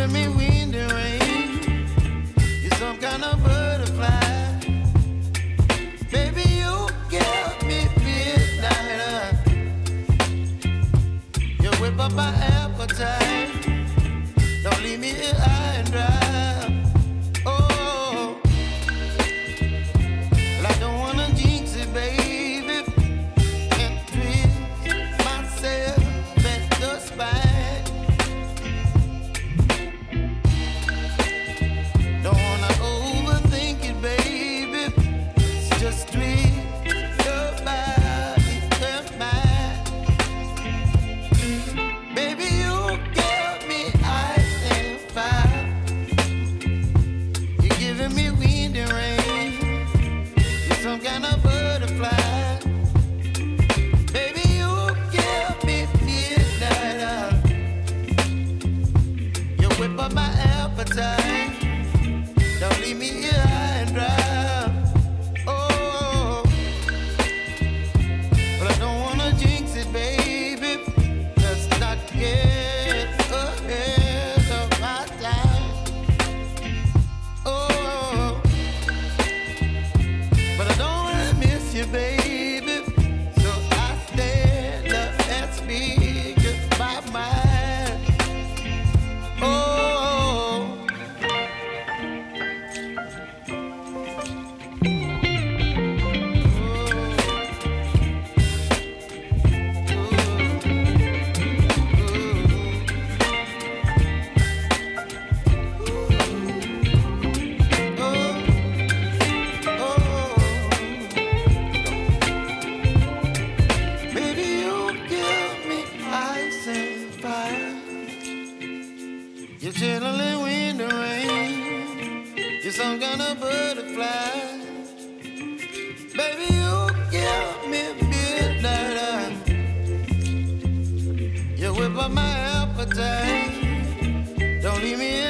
giving me wind and rain. You're some kind of butterfly. Baby, you give me midnight. You whip up my appetite. Don't leave me here high and dry. Oh, well, I don't wanna jinx it, baby. Can't twist myself at the spine. Don't wanna overthink it, baby. It's just twist your body and mine. Baby, you give me ice and fire. You're giving me wind and rain. You're some kind of butterfly. Baby, you give me midnight. You whip up my appetite. Don't leave me here high and dry. Oh, but I don't wanna jinx it, baby. Let's not get ahead of my time. Oh, but I don't wanna miss you, baby. So I stand up and speak my mind. Oh. Baby, you give me ice and fire. You're chilling wind and rain. You're some kind of butterfly. Baby, you give me midnight. You whip up my appetite. Don't leave me